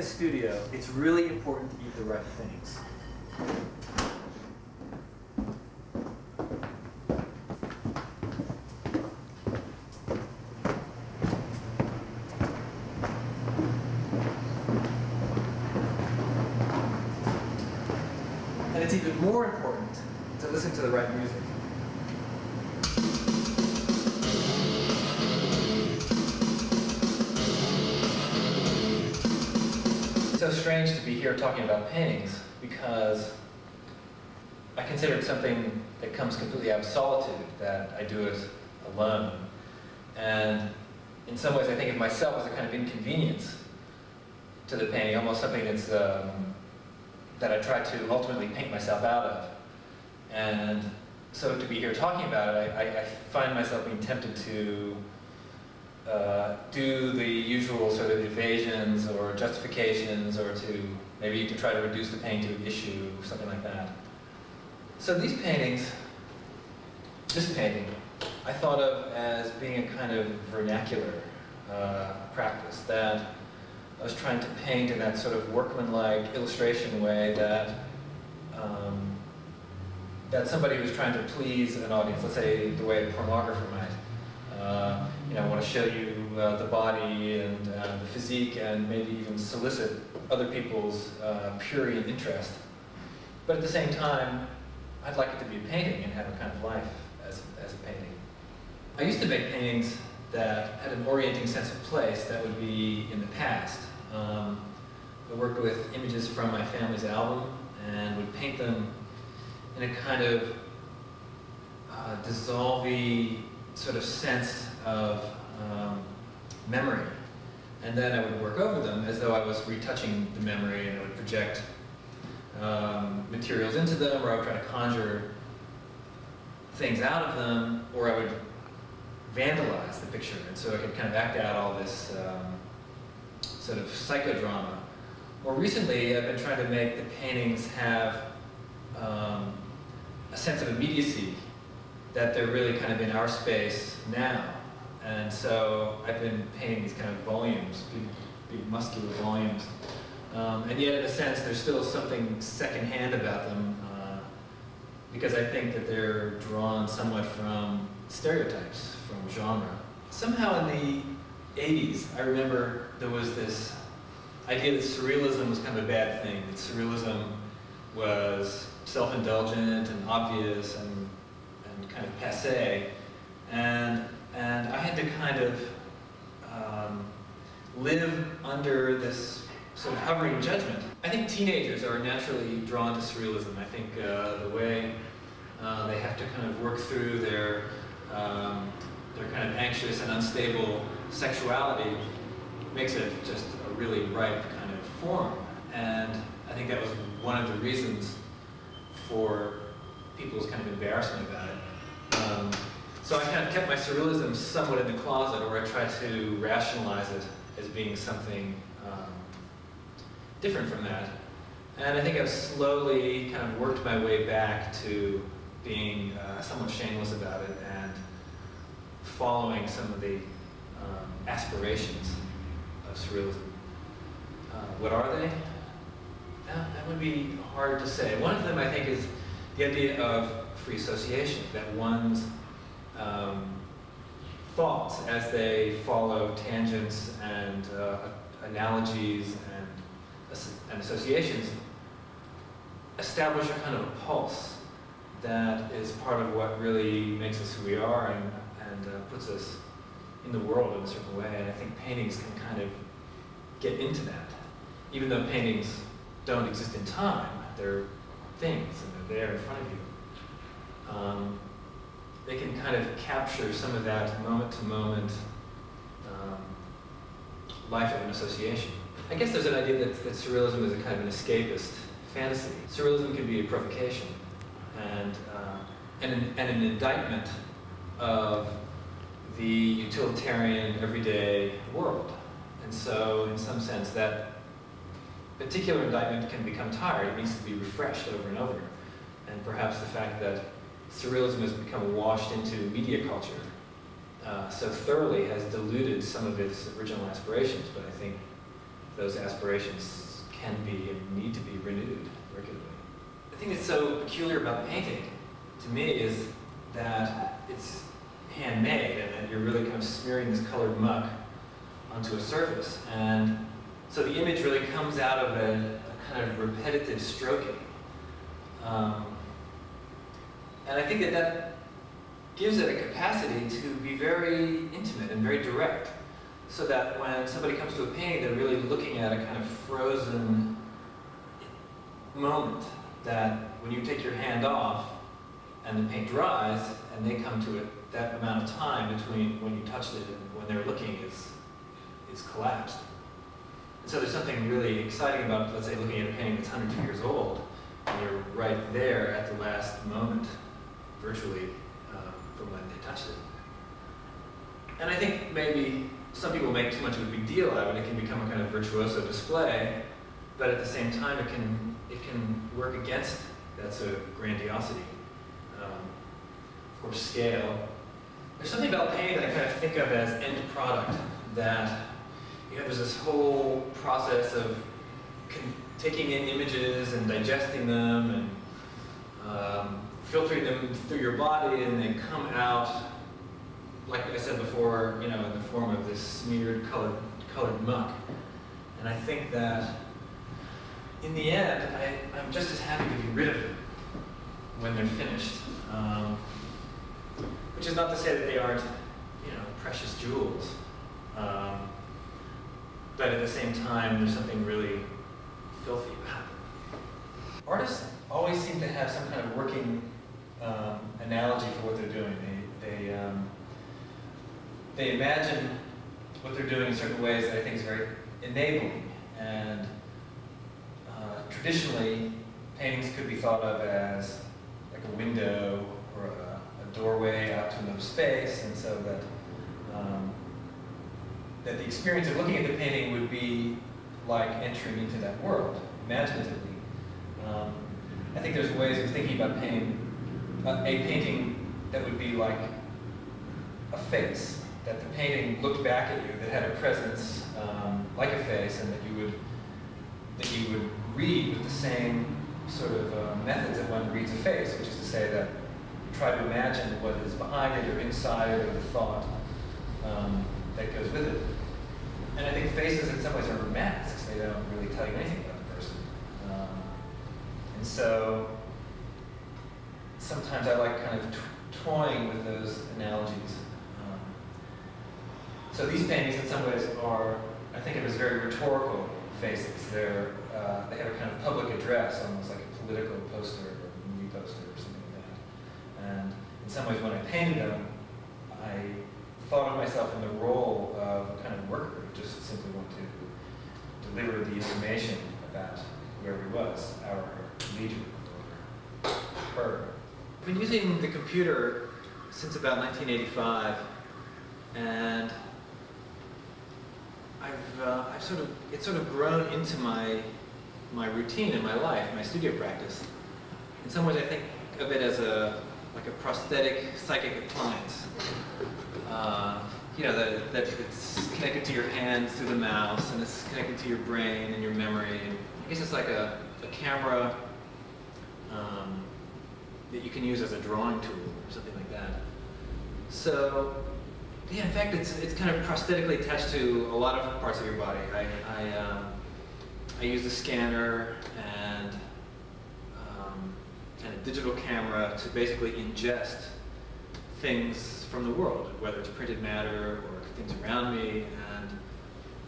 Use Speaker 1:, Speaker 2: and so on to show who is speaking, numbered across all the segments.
Speaker 1: studio, it's really important to eat the right things. And it's even more important to listen to the right music. It's so strange to be here talking about paintings because I consider it something that comes completely out of solitude, that I do it alone. And in some ways I think of myself as a kind of inconvenience to the painting, almost something that's that I try to ultimately paint myself out of. And so to be here talking about it, I find myself being tempted to do the usual sort of evasions or justifications, or to maybe to try to reduce the painting to an issue, something like that. So these paintings, this painting, I thought of as being a kind of vernacular practice, that I was trying to paint in that sort of workmanlike illustration way that that somebody who's trying to please an audience, let's say the way a pornographer might, you know, want to show you the body and the physique, and maybe even solicit other people's prurient interest. But at the same time, I'd like it to be a painting and have a kind of life as a painting. I used to make paintings that had an orienting sense of place that would be in the past. I worked with images from my family's album and would paint them in a kind of dissolvey sort of sense of memory. And then I would work over them as though I was retouching the memory, and I would project materials into them, or I would try to conjure things out of them, or I would vandalize the picture, and so I could kind of act out all this sort of psychodrama. More recently, I've been trying to make the paintings have a sense of immediacy, that they're really kind of in our space now. And so I've been painting these kind of volumes, big muscular volumes. And yet, in a sense, there's still something secondhand about them, because I think that they're drawn somewhat from stereotypes, from genre. Somehow in the 80s, I remember there was this idea that surrealism was kind of a bad thing, that surrealism was self-indulgent and obvious and kind of passé. And I had to kind of live under this sort of hovering judgment. I think teenagers are naturally drawn to surrealism. I think the way they have to kind of work through their kind of anxious and unstable sexuality makes it just a really ripe kind of form. And I think that was one of the reasons for people's kind of embarrassment about it. So I kind of kept my surrealism somewhat in the closet, or I tried to rationalize it as being something different from that. And I think I've slowly kind of worked my way back to being somewhat shameless about it and following some of the aspirations of surrealism. What are they? That would be hard to say. One of them, I think, is the idea of free association, that one's thoughts, as they follow tangents and analogies and associations, establish a kind of a pulse that is part of what really makes us who we are and puts us in the world in a certain way. And I think paintings can kind of get into that. Even though paintings don't exist in time, they're things and they're there in front of you. They can kind of capture some of that moment-to-moment life of an association. I guess there's an idea that surrealism is a kind of an escapist fantasy. Surrealism can be a provocation and an indictment of the utilitarian, everyday world. And so, in some sense, that particular indictment can become tired. It needs to be refreshed over and over. And perhaps the fact that surrealism has become washed into media culture so thoroughly has diluted some of its original aspirations. But I think those aspirations can be and need to be renewed regularly. The thing that's so peculiar about painting, to me, is that it's handmade and that you're really kind of smearing this colored muck onto a surface. And so the image really comes out of a kind of repetitive stroking. And I think that that gives it a capacity to be very intimate and very direct, so that when somebody comes to a painting, they're really looking at a kind of frozen moment that when you take your hand off and the paint dries and they come to it, that amount of time between when you touched it and when they're looking is collapsed. And so there's something really exciting about, let's say, looking at a painting that's hundreds of years old, and you're right there at the last moment, virtually, from when they touched it. And I think maybe some people make too much of a big deal out of it. It can become a kind of virtuoso display, but at the same time it can work against that sort of grandiosity, or scale. There's something about painting that I kind of think of as end product, that there's this whole process of taking in images and digesting them and filtering them through your body, and they come out, like I said before, in the form of this smeared colored muck. And I think that in the end, I'm just as happy to be rid of them when they're finished. Which is not to say that they aren't, precious jewels. But at the same time, there's something really filthy about them. Artists always seem to have some kind of working analogy for what they're doing. They imagine what they're doing in certain ways that I think is very enabling. And traditionally, paintings could be thought of as like a window or a doorway out to another space, and so that that the experience of looking at the painting would be like entering into that world, imaginatively. I think there's ways of thinking about painting, a painting that would be like a face, that the painting looked back at you, that had a presence like a face, and that you would read with the same sort of methods that one reads a face, which is to say that you try to imagine what is behind it or inside it, or the thought that goes with it. And I think faces in some ways are masks. They don't really tell you anything about the person. And so sometimes I like kind of toying with those analogies. So these paintings in some ways are, I think of as very rhetorical faces. They have a kind of public address, almost like a political poster or a movie poster or something like that. And in some ways when I painted them, I thought of myself in the role of a kind of worker who just simply wanted to deliver the information about whoever he was, our leader or her. I've been using the computer since about 1985, and it's sort of grown into my routine in my life, my studio practice. In some ways, I think of it as like a prosthetic psychic appliance. That it's connected to your hand through the mouse, and it's connected to your brain and your memory. And I guess it's like a camera that you can use as a drawing tool or something like that. So, yeah, in fact, it's kind of prosthetically attached to a lot of parts of your body. I use a scanner and a digital camera to basically ingest things from the world, whether it's printed matter or things around me. And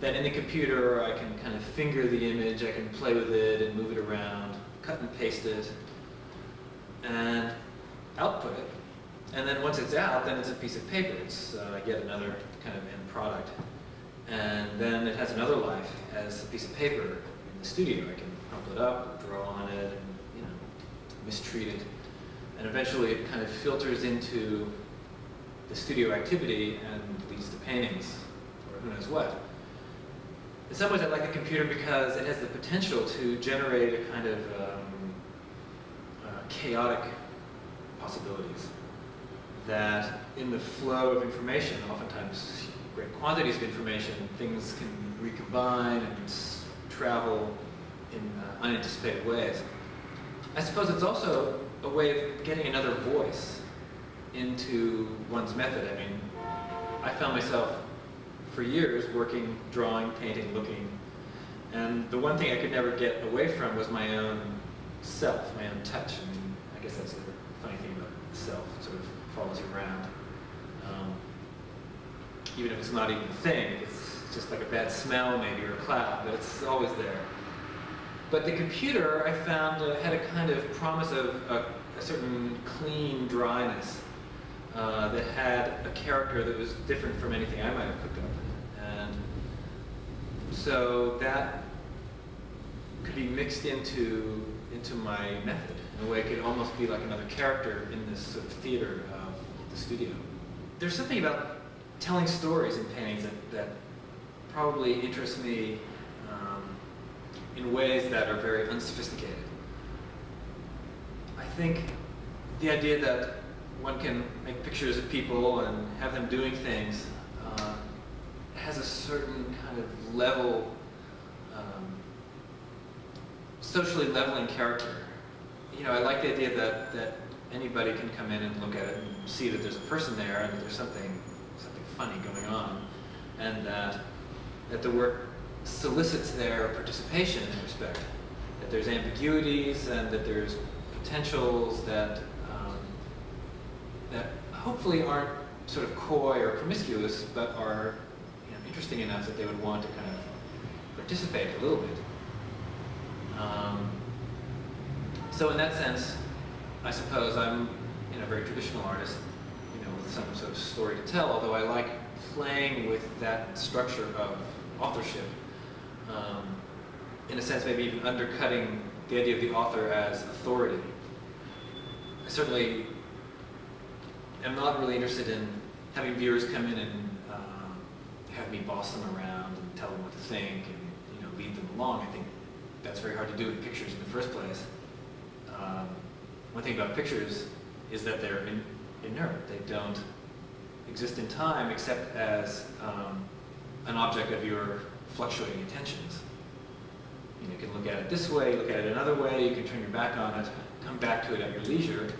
Speaker 1: then in the computer, I can kind of finger the image, I can play with it and move it around, cut and paste it, and output it. And then once it's out, then it's a piece of paper. It's yet another kind of end product. And then it has another life as a piece of paper in the studio. I can crumple it up, draw on it, and mistreat it. And eventually it kind of filters into the studio activity and leads to paintings, or who knows what. In some ways I like the computer because it has the potential to generate a kind of chaotic possibilities that in the flow of information oftentimes great quantities of information, things can recombine and travel in unanticipated ways. I suppose it's also a way of getting another voice into one's method. I mean, I found myself for years working, drawing, painting, looking, and the one thing I could never get away from was my own self, my own touch. I mean, I guess that's the funny thing about self, it sort of follows you around. Even if it's not even a thing, it's just like a bad smell maybe, or a cloud, but it's always there. But the computer, I found, had a kind of promise of a certain clean dryness that had a character that was different from anything I might have cooked up. And so that could be mixed into my method. In a way, it could almost be like another character in this sort of theater of the studio. There's something about telling stories in paintings that probably interests me in ways that are very unsophisticated. I think the idea that one can make pictures of people and have them doing things has a certain kind of level, socially leveling character. You know, I like the idea that anybody can come in and look at it and see that there's a person there and that there's something funny going on, and that the work solicits their participation in respect. That there's ambiguities and that there's potentials that that hopefully aren't sort of coy or promiscuous, but are, you know, interesting enough that they would want to kind of participate a little bit. So in that sense, I suppose I'm, you know, a very traditional artist, you know, with some sort of story to tell, although I like playing with that structure of authorship, in a sense maybe even undercutting the idea of the author as authority. I certainly am not really interested in having viewers come in and have me boss them around and tell them what to think and, you know, lead them along. I think that's very hard to do in pictures in the first place. One thing about pictures is that they're inert. They don't exist in time except as an object of your fluctuating attentions. You know, you can look at it this way, look at it another way, you can turn your back on it, come back to it at your leisure,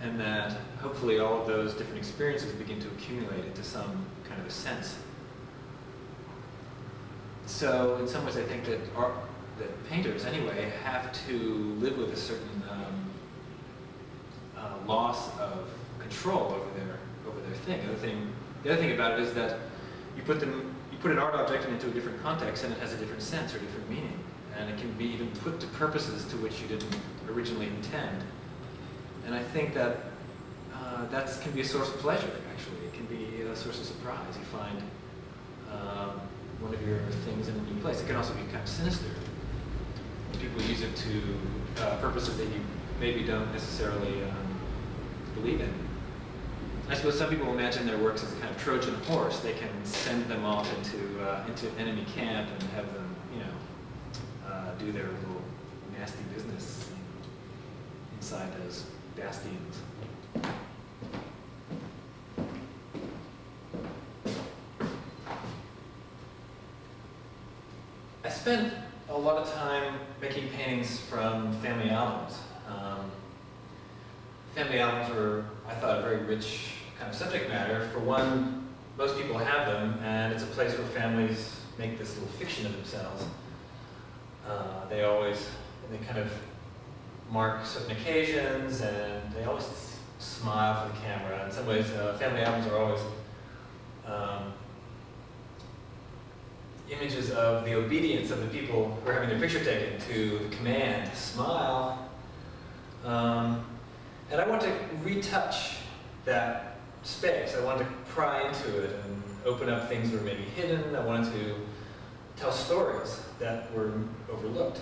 Speaker 1: and that hopefully all of those different experiences begin to accumulate into some kind of a sense. So in some ways I think that painters anyway have to live with a certain loss of control over their thing. The other thing about it is that you put an art object into a different context and it has a different sense or different meaning, and it can be even put to purposes to which you didn't originally intend. And I think that that can be a source of pleasure. Actually, it can be a source of surprise. You find one of your things in a new place. It can also be kind of sinister. People use it to purposes that you maybe don't necessarily believe in. I suppose some people imagine their works as a kind of Trojan horse. They can send them off into enemy camp and have them, you know, do their little nasty business inside those bastions. I spent a lot of time making paintings from family albums. Family albums were, I thought, a very rich kind of subject matter. For one, most people have them, and it's a place where families make this little fiction of themselves. They kind of mark certain occasions, and they always smile for the camera. In some ways, family albums are always images of the obedience of the people who are having their picture taken to the command, smile. And I want to retouch that space. I wanted to pry into it and open up things that were maybe hidden. I wanted to tell stories that were overlooked.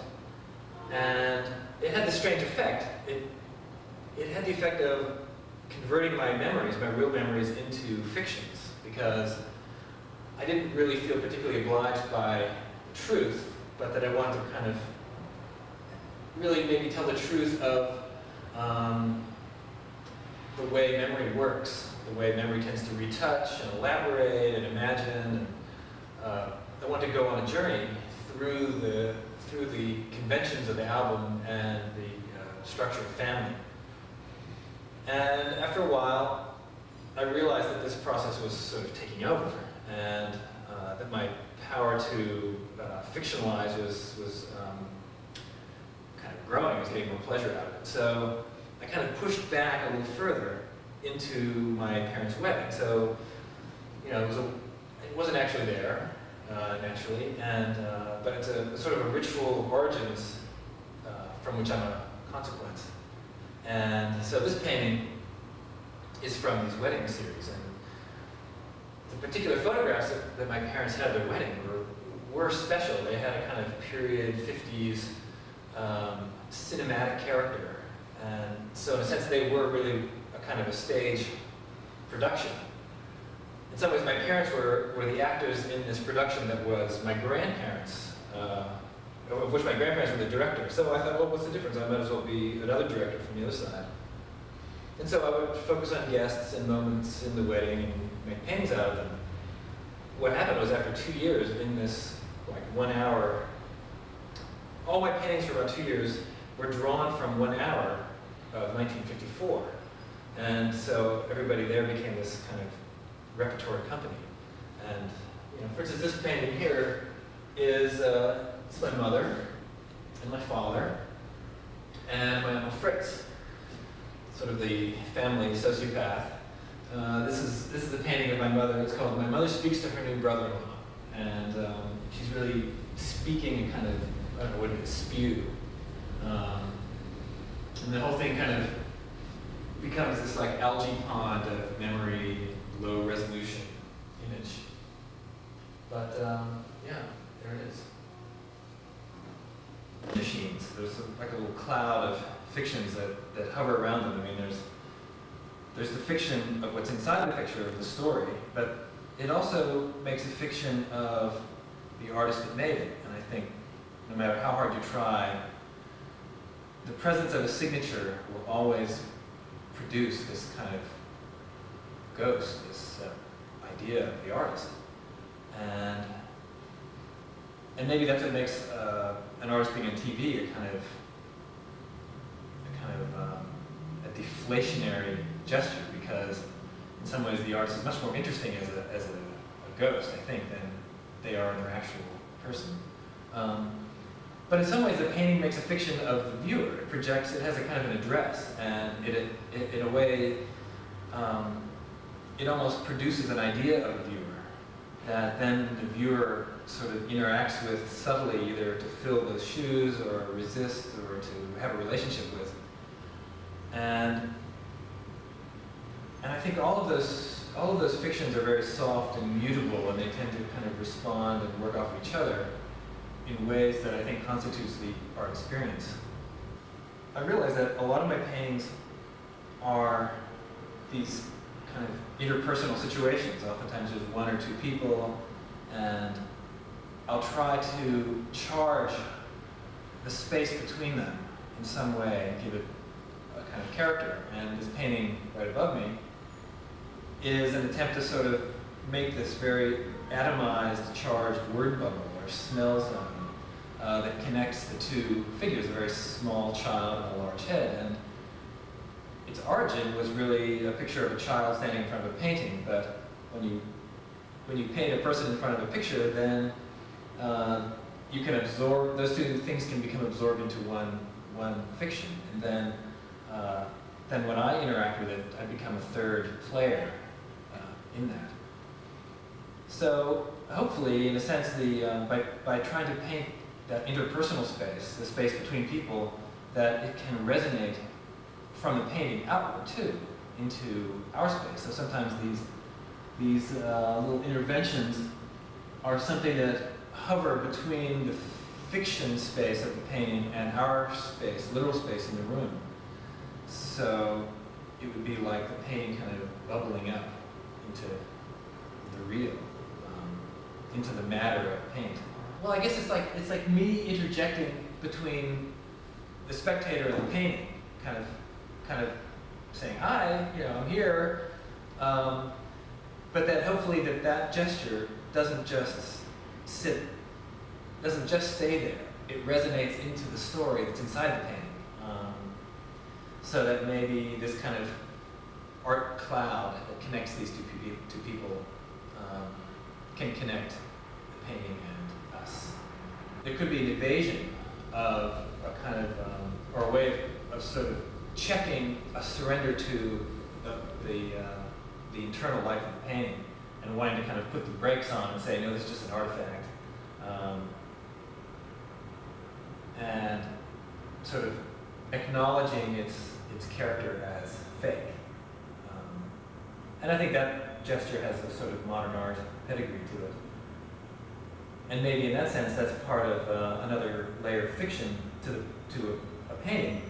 Speaker 1: And it had this strange effect. It had the effect of converting my memories, my real memories, into fictions, because I didn't really feel particularly obliged by truth, but that I wanted to kind of really maybe tell the truth of the way memory works, the way memory tends to retouch and elaborate and imagine. And, I want to go on a journey through the conventions of the album and the structure of family. And after a while, I realized that this process was sort of taking over, and that my power to fictionalize was kind of growing. I was getting more pleasure out of it. So I kind of pushed back a little further into my parents' wedding. So, you know, it wasn't actually there, naturally, and but it's a sort of a ritual of origins from which I'm a consequence. And so this painting is from these wedding series, and the particular photographs that my parents had at their wedding were special. They had a kind of period 50s cinematic character, and so in a sense they were really a kind of a stage production. In some ways my parents were the actors in this production that was my grandparents, of which my grandparents were the director. So I thought, well, what's the difference? I might as well be another director from the other side. And so I would focus on guests and moments in the wedding and make paintings out of them. What happened was after 2 years in this like 1 hour, all my paintings for about 2 years were drawn from 1 hour of 1954. And so everybody there became this kind of repertory company. And you know, for instance, this painting here is it's my mother and my father and my Uncle Fritz, sort of the family sociopath. This is a painting of my mother. It's called "My Mother Speaks to Her New Brother-in-Law," and she's really speaking a kind of, I don't know what it is, spew. And the whole thing kind of becomes this like algae pond of memory, low resolution image. But yeah, there it is. Machines. There's like a little cloud of fictions that hover around them. I mean, there's the fiction of what's inside the picture of the story, but it also makes a fiction of the artist that made it. And I think no matter how hard you try, the presence of a signature will always produce this kind of ghost, this idea of the artist. And maybe that's what makes an artist being on TV a kind of a deflationary gesture, because in some ways the artist is much more interesting as a ghost, I think, than they are in their actual person. But in some ways the painting makes a fiction of the viewer. It projects, it has a kind of an address, and it in a way, it almost produces an idea of a viewer that then the viewer sort of interacts with subtly, either to fill those shoes or resist or to have a relationship with. And I think all of those fictions are very soft and mutable, and they tend to kind of respond and work off of each other in ways that I think constitutes the art experience. I realize that a lot of my paintings are these kind of interpersonal situations. Oftentimes there's one or two people, and I'll try to charge the space between them in some way and give it a kind of character. And this painting right above me is an attempt to sort of make this very atomized, charged word bubble or smell zone that connects the two figures, a very small child and a large head. And its origin was really a picture of a child standing in front of a painting, but when you paint a person in front of a picture, then you can absorb, those two things can become absorbed into one fiction. And then when I interact with it, I become a third player in that. So hopefully, in a sense, by trying to paint that interpersonal space, the space between people, that it can resonate from the painting outward too, into our space. So sometimes these little interventions are something that hover between the fiction space of the painting and our space, literal space in the room. So it would be like the painting kind of bubbling up into the real, into the matter of paint. Well, I guess it's like me interjecting between the spectator and the painting, kind of saying, "Hi, I'm here. But that hopefully that gesture doesn't just stay there. It resonates into the story that's inside the painting. So that maybe this kind of art cloud that connects these two people can connect the painting and us. There could be an evasion of a kind of, or a way of sort of checking a surrender to the internal life of the painting and wanting to kind of put the brakes on and say, no, this is just an artifact. And sort of acknowledging its character as fake. And I think that gesture has a sort of modern art pedigree to it. And maybe in that sense, that's part of another layer of fiction to a painting.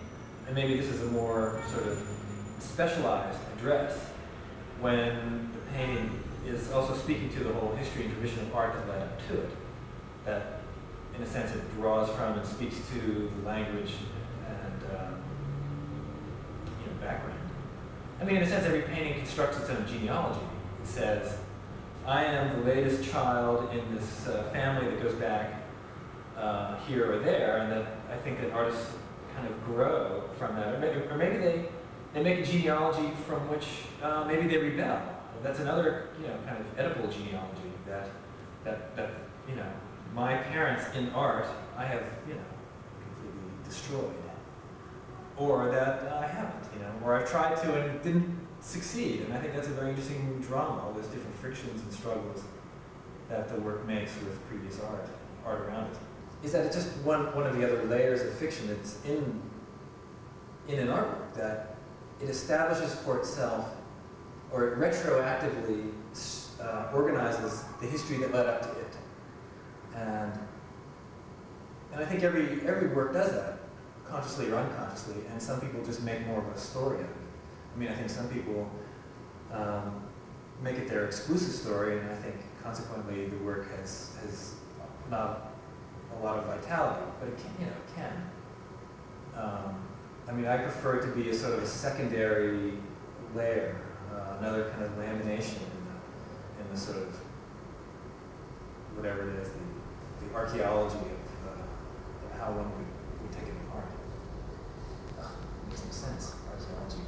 Speaker 1: And maybe this is a more sort of specialized address when the painting is also speaking to the whole history and tradition of art that led up to it. That, in a sense, it draws from and speaks to the language and background. I mean, in a sense, every painting constructs its own genealogy. It says, I am the latest child in this family that goes back here or there, and that I think that artists kind of grow from that. Or maybe they make a genealogy from which maybe they rebel. That's another, kind of Oedipal genealogy that my parents in art I have, completely destroyed. Or that I haven't, or I've tried to and didn't succeed. And I think that's a very interesting drama, all those different frictions and struggles that the work makes with previous art around it. Is that it's just one of the other layers of fiction that's in an artwork, that it establishes for itself, or it retroactively organizes the history that led up to it. And I think every work does that, consciously or unconsciously, and some people just make more of a story of it. I mean, I think some people make it their exclusive story, and I think consequently the work has not a lot of vitality, but it can, I mean, I prefer it to be a sort of a secondary layer, another kind of lamination in the sort of, whatever it is, the archaeology of how one would take it apart. Makes no sense, archaeology.